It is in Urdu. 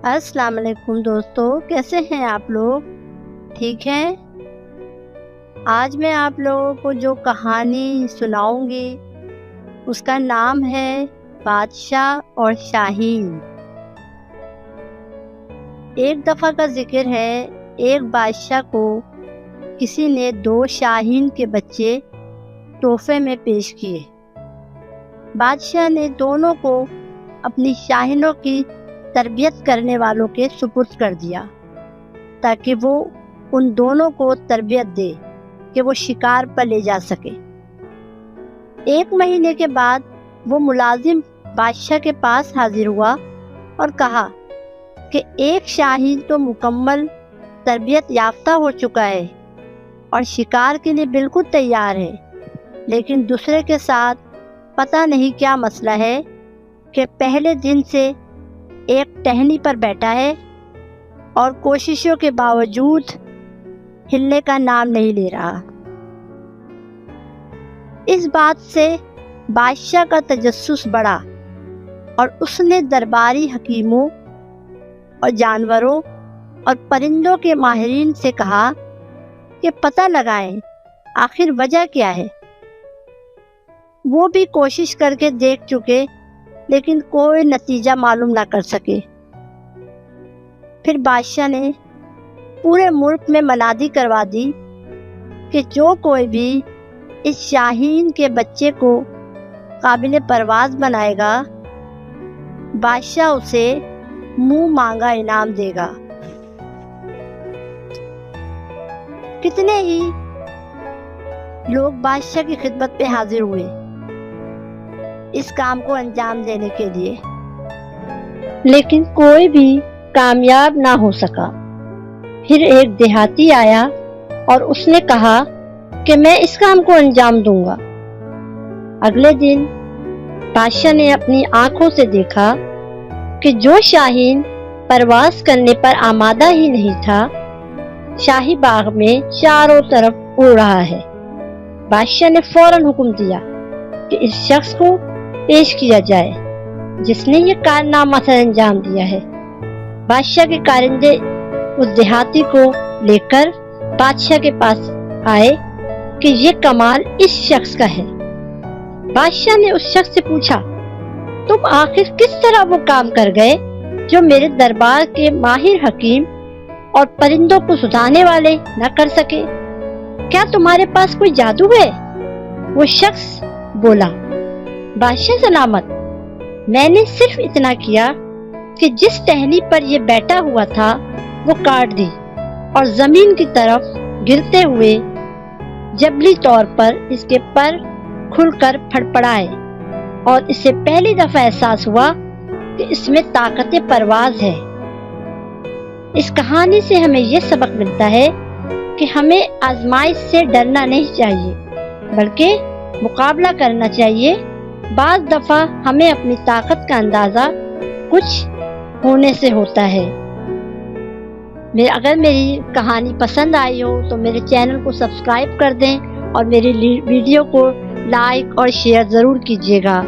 السلام علیکم دوستو، کیسے ہیں آپ لوگ؟ ٹھیک ہیں؟ آج میں آپ لوگوں کو جو کہانی سناؤں گی اس کا نام ہے بادشاہ اور شاہین۔ ایک دفعہ کا ذکر ہے، ایک بادشاہ کو کسی نے 2 شاہین کے بچے تحفے میں پیش کیے۔ بادشاہ نے دونوں کو اپنی شاہینوں کی تربیت کرنے والوں کے سپرد کر دیا تاکہ وہ ان دونوں کو تربیت دے کہ وہ شکار پر لے جا سکے۔ 1 مہینے کے بعد وہ ملازم بادشاہ کے پاس حاضر ہوا اور کہا کہ ایک شاہین تو مکمل تربیت یافتہ ہو چکا ہے اور شکار کے لیے بالکل تیار ہے، لیکن دوسرے کے ساتھ پتہ نہیں کیا مسئلہ ہے کہ پہلے دن سے ایک ٹہنی پر بیٹھا ہے اور کوششوں کے باوجود ہلنے کا نام نہیں لے رہا۔ اس بات سے بادشاہ کا تجسس بڑھا اور اس نے درباری حکیموں اور جانوروں اور پرندوں کے ماہرین سے کہا کہ پتہ لگائیں آخر وجہ کیا ہے۔ وہ بھی کوشش کر کے دیکھ چکے لیکن کوئی نتیجہ معلوم نہ کر سکے۔ پھر بادشاہ نے پورے ملک میں منادی کروا دی کہ جو کوئی بھی اس شاہین کے بچے کو قابل پرواز بنائے گا، بادشاہ اسے منہ مانگا انعام دے گا۔ کتنے ہی لوگ بادشاہ کی خدمت پہ حاضر ہوئے اس کام کو انجام دینے کے لیے، لیکن کوئی بھی کامیاب نہ ہو سکا۔ پھر ایک دیہاتی آیا اور اس نے کہا کہ میں اس کام کو انجام دوں گا۔ اگلے دن بادشاہ نے اپنی آنکھوں سے دیکھا کہ جو شاہین پرواز کرنے پر آمادہ ہی نہیں تھا، شاہی باغ میں چاروں طرف اڑ رہا ہے۔ بادشاہ نے فوراً حکم دیا کہ اس شخص کو پیش کیا جائے جس نے یہ کارنامہ سر انجام دیا ہے۔ بادشاہ کے کارندے اس دیہاتی کو لے کر بادشاہ کے پاس آئے کہ یہ کمال اس شخص کا ہے۔ بادشاہ نے اس شخص سے پوچھا، تم آخر کس طرح وہ کام کر گئے جو میرے دربار کے ماہر حکیم اور پرندوں کو سجانے والے نہ کر سکے؟ کیا تمہارے پاس کوئی جادو ہے؟ وہ شخص بولا، بادشاہ سلامت، میں نے صرف اتنا کیا کہ جس ٹہنی پر یہ بیٹھا ہوا تھا وہ کاٹ دی اور زمین کی طرف گرتے ہوئے جبلی طور پر اس کے پر کھل کر پھڑپڑائے اور اسے پہلی دفعہ احساس ہوا کہ اس میں طاقت پرواز ہے۔ اس کہانی سے ہمیں یہ سبق ملتا ہے کہ ہمیں آزمائش سے ڈرنا نہیں چاہیے بلکہ مقابلہ کرنا چاہیے۔ بعض دفعہ ہمیں اپنی طاقت کا اندازہ کچھ ہونے سے ہوتا ہے۔ اگر میری کہانی پسند آئی ہو تو میرے چینل کو سبسکرائب کر دیں اور میری ویڈیو کو لائک اور شیئر ضرور کیجیے گا۔